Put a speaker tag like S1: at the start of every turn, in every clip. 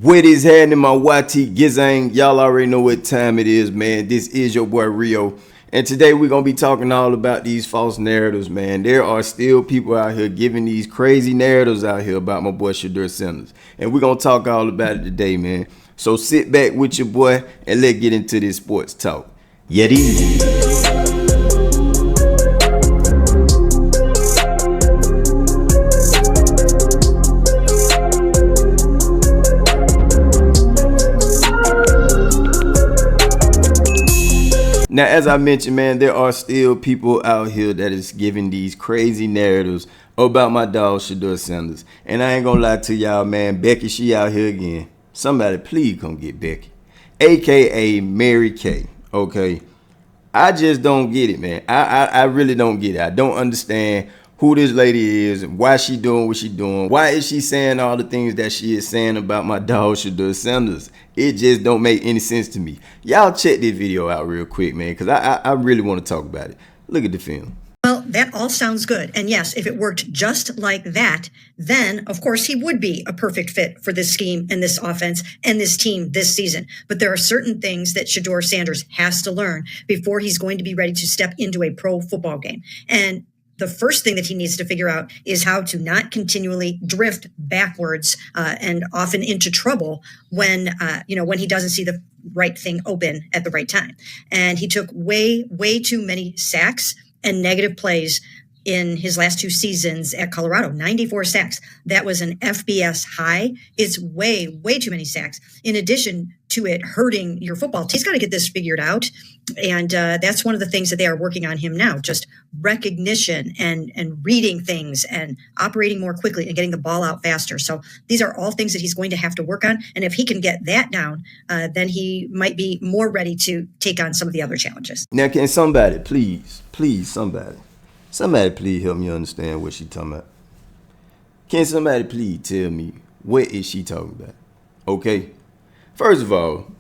S1: What is happening, my YT Gizang? Y'all already know what time it is, man. This is your boy Rio. And today we're going to be talking all about these false narratives, man. There are still people out here giving these crazy narratives out here about my boy Shedeur Sanders. And we're going to talk all about it today, man. So sit back with your boy and let's get into this sports talk. Yeti. Now, as I mentioned, man, there are still people out here that is giving these crazy narratives about my dog, Shedeur Sanders. And I ain't gonna lie to y'all, man, Becky, she out here again. Somebody please come get Becky, a.k.a. Mary Kay, okay? I just don't get it, man. I really don't get it. I don't understand who this lady is and why she doing what she doing. Why is she saying all the things that she is saying about my dog Shedeur Sanders? It just don't make any sense to me. Y'all check this video out real quick, man, because I really want to talk about it. Look at the film.
S2: Well, that all sounds good. And yes, if it worked just like that, then of course he would be a perfect fit for this scheme and this offense and this team this season. But there are certain things that Shedeur Sanders has to learn before he's going to be ready to step into a pro football game. And the first thing that he needs to figure out is how to not continually drift backwards and often into trouble when he doesn't see the right thing open at the right time. And he took way too many sacks and negative plays in his last two seasons at Colorado, 94 sacks. That was an FBS high. It's way too many sacks. In addition to it hurting your football team, he's got to get this figured out. And that's one of the things that they are working on him now, just recognition and reading things and operating more quickly and getting the ball out faster. So these are all things that he's going to have to work on. And if he can get that down, then he might be more ready to take on some of the other challenges.
S1: Now, can somebody, please, somebody please help me understand what she talking about? Can somebody please tell me what is she talking about? Okay, first of all,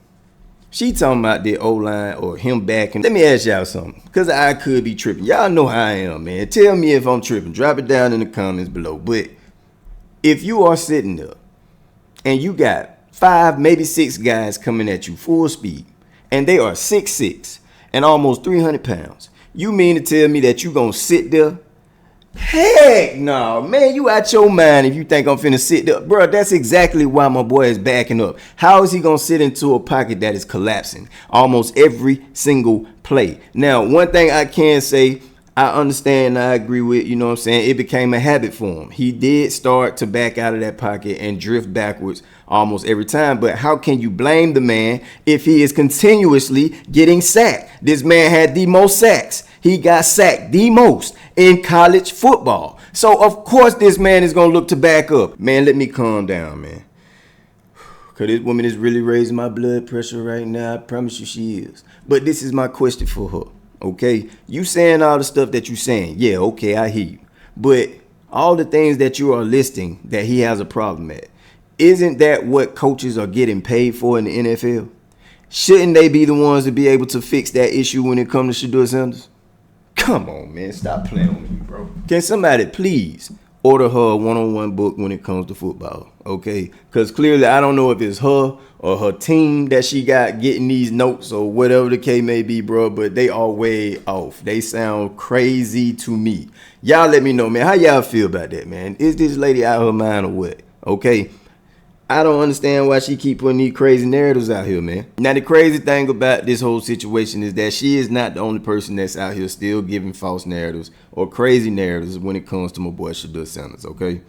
S1: she talking about the O-line or him backing. Let me ask y'all something, because I could be tripping. Y'all know how I am, man. Tell me if I'm tripping. Drop it down in the comments below. But if you are sitting there and you got 5, maybe 6 guys coming at you full speed, and they are 6'6" and almost 300 pounds, you mean to tell me that you gonna sit there? Heck no, man, you out your mind if you think I'm finna sit there. Bro, that's exactly why my boy is backing up. How is he gonna sit into a pocket that is collapsing almost every single play? Now, one thing I can say, I understand and I agree with, you know what I'm saying, it became a habit for him. He did start to back out of that pocket and drift backwards almost every time. But how can you blame the man if he is continuously getting sacked? This man had the most sacks. He got sacked the most in college football. So, of course, this man is going to look to back up. Man, let me calm down, man. Because this woman is really raising my blood pressure right now. I promise you she is. But this is my question for her, okay? You saying all the stuff that you saying. Yeah, okay, I hear you. But all the things that you are listing that he has a problem at, isn't that what coaches are getting paid for in the NFL? Shouldn't they be the ones to be able to fix that issue when it comes to Shedeur Sanders? Come on, man. Stop playing with me, bro. Can somebody please order her a one-on-one book when it comes to football, okay? Because clearly I don't know if it's her or her team that she got getting these notes or whatever the case may be, bro, but they are way off. They sound crazy to me. Y'all let me know, man. How y'all feel about that, man? Is this lady out of her mind or what? Okay? I don't understand why she keep putting these crazy narratives out here, man. Now, the crazy thing about this whole situation is that she is not the only person that's out here still giving false narratives or crazy narratives when it comes to my boy Shedeur Sanders, okay?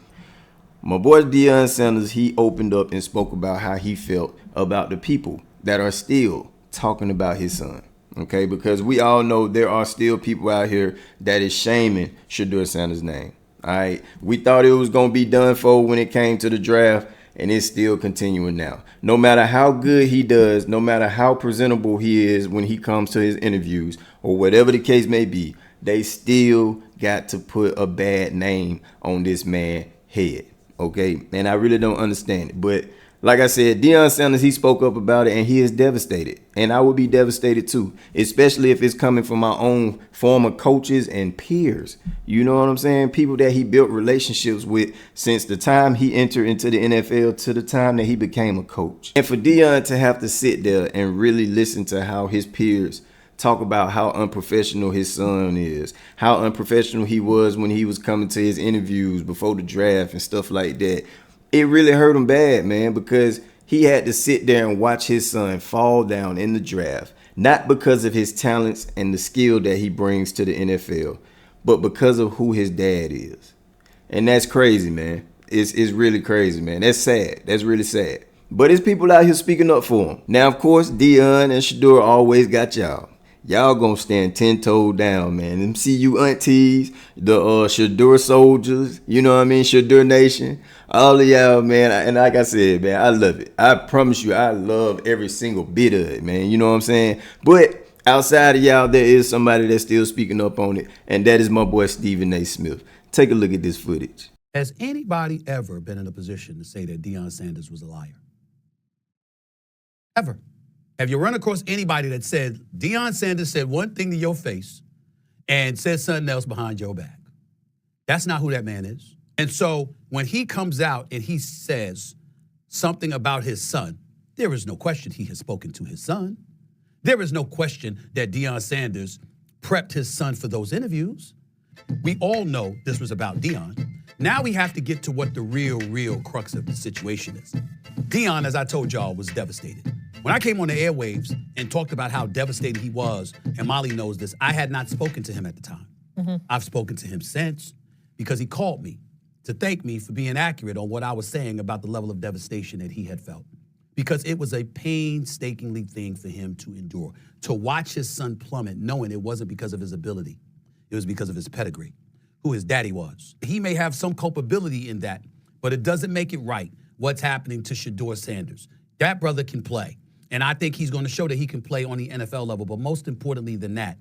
S1: My boy Shedeur Sanders, he opened up and spoke about how he felt about the people that are still talking about his son, okay? Because we all know there are still people out here that is shaming Shedeur Sanders' name, all right? We thought it was going to be done for when it came to the draft, and it's still continuing now. No matter how good he does, no matter how presentable he is when he comes to his interviews or whatever the case may be, they still got to put a bad name on this man's head, okay? And I really don't understand it. But Like I said, Deion Sanders, he spoke up about it, and he is devastated. And I would be devastated too, especially if it's coming from my own former coaches and peers. You know what I'm saying? People that he built relationships with since the time he entered into the NFL to the time that he became a coach. And for Deion to have to sit there and really listen to how his peers talk about how unprofessional his son is, how unprofessional he was when he was coming to his interviews before the draft and stuff like that. It really hurt him bad, man, because he had to sit there and watch his son fall down in the draft, not because of his talents and the skill that he brings to the NFL, but because of who his dad is. And that's crazy, man. It's really crazy, man. That's sad. That's really sad. But it's people out here speaking up for him. Now, of course, Deion and Shedeur always got y'all. Y'all gonna stand 10-toe down, man. Them CU aunties, the Shedeur soldiers, you know what I mean? Shedeur Nation. All of y'all, man. And like I said, man, I love it. I promise you, I love every single bit of it, man. You know what I'm saying? But outside of y'all, there is somebody that's still speaking up on it, and that is my boy Stephen A. Smith. Take a look at this footage.
S3: Has anybody ever been in a position to say that Deion Sanders was a liar? Ever? Have you run across anybody that said Deion Sanders said one thing to your face and said something else behind your back? That's not who that man is. And so when he comes out and he says something about his son, there is no question he has spoken to his son. There is no question that Deion Sanders prepped his son for those interviews. We all know this was about Deion. Now we have to get to what the real crux of the situation is. Deion, as I told y'all, was devastated. When I came on the airwaves and talked about how devastated he was, and Molly knows this, I had not spoken to him at the time. I've spoken to him since because he called me to thank me for being accurate on what I was saying about the level of devastation that he had felt. Because it was a painstakingly thing for him to endure, to watch his son plummet, knowing it wasn't because of his ability. It was because of his pedigree, who his daddy was. He may have some culpability in that, but it doesn't make it right what's happening to Shedeur Sanders. That brother can play. And I think he's going to show that he can play on the NFL level. But most importantly than that,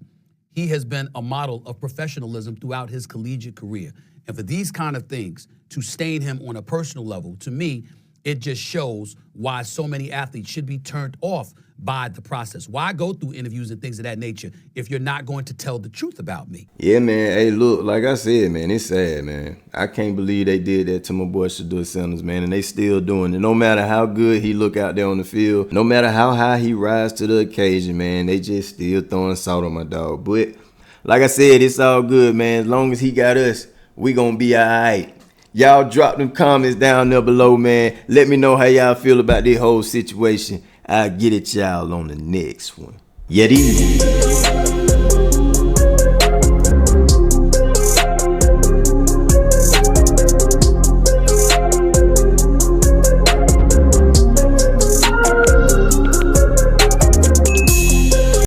S3: he has been a model of professionalism throughout his collegiate career. And for these kind of things to stain him on a personal level, to me, it just shows why so many athletes should be turned off by the process. Why go through interviews and things of that nature if you're not going to tell the truth about me?
S1: Yeah, man. Hey, look, like I said, man, it's sad, man. I can't believe they did that to my boy Shedeur Sanders, man, and they still doing it. No matter how good he look out there on the field, no matter how high he rise to the occasion, man, they just still throwing salt on my dog. But like I said, it's all good, man. As long as he got us, we gonna be all right. Y'all drop them comments down there below, man. Let me know how y'all feel about this whole situation. I'll get at y'all on the next one. Yeti.